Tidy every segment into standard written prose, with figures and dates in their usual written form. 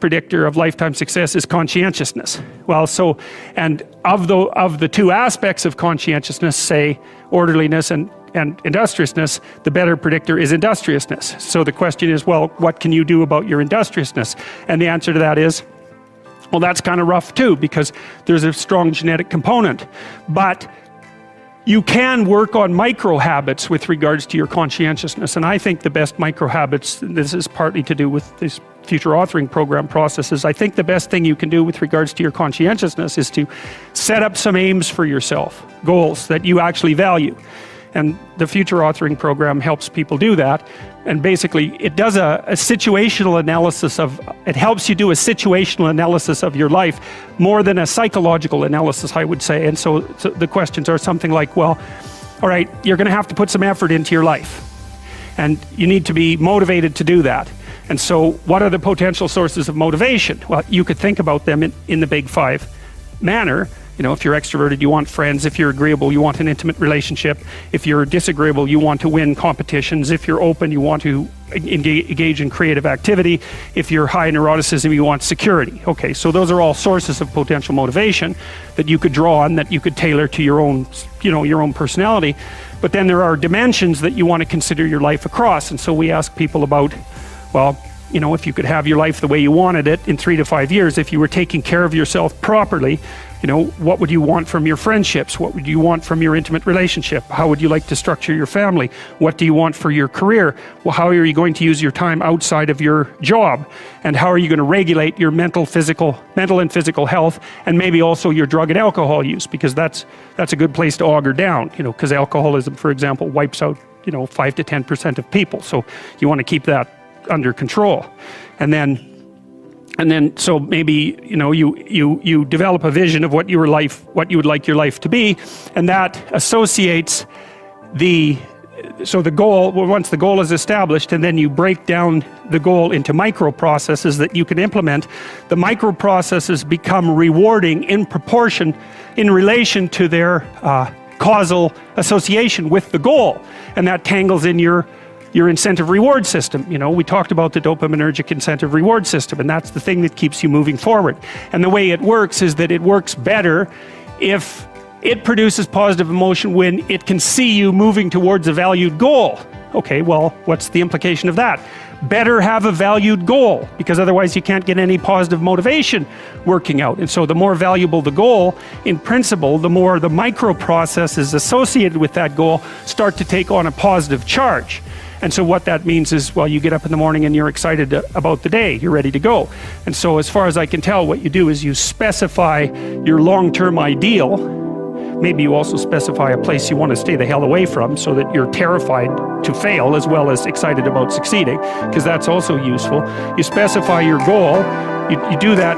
predictor of lifetime success is conscientiousness. Well, so, and of the two aspects of conscientiousness, say orderliness and industriousness, the better predictor is industriousness. So the question is, well, what can you do about your industriousness? And the answer to that is, well, that's kind of rough too, because there's a strong genetic component. But you can work on micro habits with regards to your conscientiousness. And I think the best micro habits, this is partly to do with this future authoring program processes, I think the best thing you can do with regards to your conscientiousness is to set up some aims for yourself, goals that you actually value. And the future authoring program helps people do that. And basically it does a situational analysis it helps you do a situational analysis of your life more than a psychological analysis, I would say. And so the questions are something like, well, all right, you're going to have to put some effort into your life. And you need to be motivated to do that. And so what are the potential sources of motivation? Well, you could think about them in the big five manner. You know, if you're extroverted, you want friends. If you're agreeable, you want an intimate relationship. If you're disagreeable, you want to win competitions. If you're open, you want to engage in creative activity. If you're high neuroticism, you want security. Okay, so those are all sources of potential motivation that you could draw on, that you could tailor to your own, your own personality. But then there are dimensions that you want to consider your life across. And so we ask people about, well, if you could have your life the way you wanted it in 3 to 5 years, if you were taking care of yourself properly, what would you want from your friendships? What would you want from your intimate relationship? How would you like to structure your family? What do you want for your career? Well, how are you going to use your time outside of your job? And how are you going to regulate your mental and physical health, and maybe also your drug and alcohol use? Because that's a good place to auger down, because alcoholism, for example, wipes out, 5 to 10% of people. So you want to keep that under control. And then so maybe you develop a vision of what you would like your life to be, and that associates the goal. Well, once the goal is established, and then you break down the goal into micro processes that you can implement, the micro processes become rewarding in proportion in relation to their causal association with the goal, and that tangles in your incentive reward system. We talked about the dopaminergic incentive reward system, and that's the thing that keeps you moving forward. And the way it works is that it works better if it produces positive emotion when it can see you moving towards a valued goal. Okay, well, what's the implication of that? Better have a valued goal, because otherwise you can't get any positive motivation working out. And so the more valuable the goal, in principle, the more the micro processes associated with that goal start to take on a positive charge. And so what that means is, well, you get up in the morning and you're excited about the day, you're ready to go. And so as far as I can tell, what you do is you specify your long-term ideal. Maybe you also specify a place you want to stay the hell away from, so that you're terrified to fail as well as excited about succeeding, because that's also useful. You specify your goal, you do that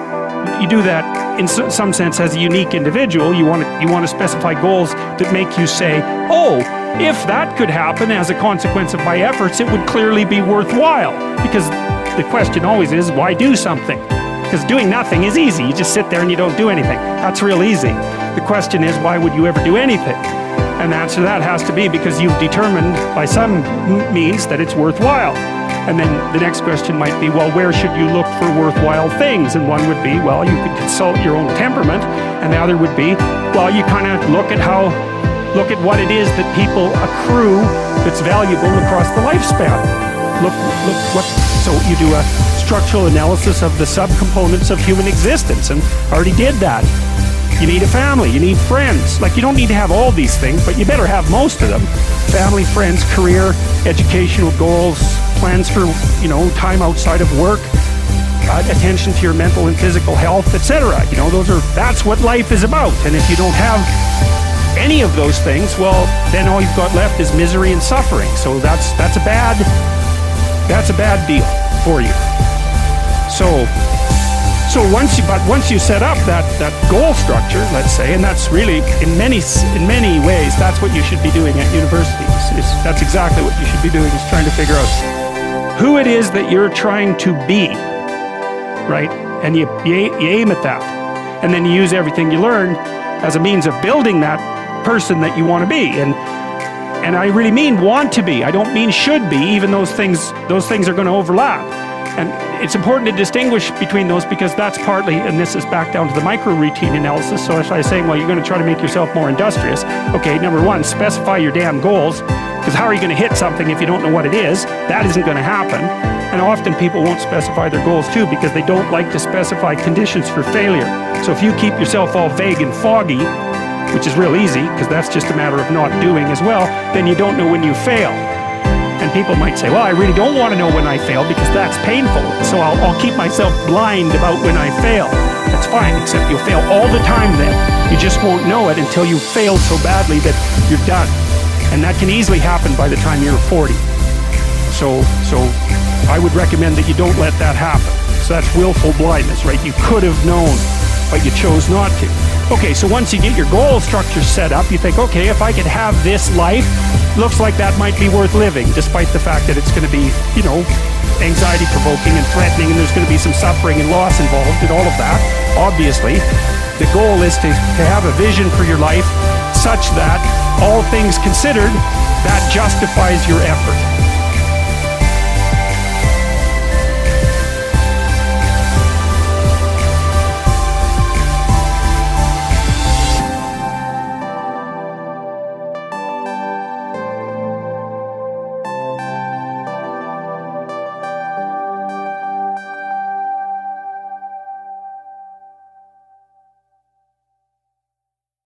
in some sense as a unique individual. You want to specify goals that make you say, oh, if that could happen as a consequence of my efforts, it would clearly be worthwhile. Because the question always is, why do something? Because doing nothing is easy. You just sit there and you don't do anything. That's real easy. The question is, why would you ever do anything? And the answer to that has to be because you've determined by some means that it's worthwhile. And then the next question might be, well, where should you look for worthwhile things? And one would be, well, you could consult your own temperament. And the other would be, well, you kind of look at what it is that people accrue that's valuable across the lifespan. So you do a structural analysis of the subcomponents of human existence, and already did that. You need a family, you need friends. Like, you don't need to have all these things, but you better have most of them. Family, friends, career, educational goals, plans for, time outside of work, attention to your mental and physical health, etc. That's what life is about. And if you don't have any of those things, well, then all you've got left is misery and suffering. So that's a bad deal for you. So once you set up that goal structure, let's say, and that's really in many ways that's what you should be doing at universities. That's exactly what you should be doing, is trying to figure out who it is that you're trying to be, right? And you aim at that, and then you use everything you learn as a means of building that person that you want to be. And I really mean want to be. I don't mean should be, even those things are going to overlap. it's important to distinguish between those, because that's partly, and this is back down to the micro routine analysis. So if I was saying, well, you're going to try to make yourself more industrious. Okay, number one, specify your damn goals, because how are you going to hit something if you don't know what it is? That isn't going to happen. And often people won't specify their goals too, because they don't like to specify conditions for failure. So if you keep yourself all vague and foggy, which is real easy, because that's just a matter of not doing as well, then you don't know when you fail. And people might say, well, I really don't want to know when I fail because that's painful. So I'll keep myself blind about when I fail. That's fine, except you'll fail all the time then. You just won't know it until you've failed so badly that you're done. And that can easily happen by the time you're 40. So I would recommend that you don't let that happen. So that's willful blindness, right? You could have known, but you chose not to. Okay, so once you get your goal structure set up, you think, okay, if I could have this life, looks like that might be worth living, despite the fact that it's going to be, you know, anxiety provoking and threatening, and there's going to be some suffering and loss involved and all of that. Obviously, the goal is to have a vision for your life such that, all things considered, that justifies your effort.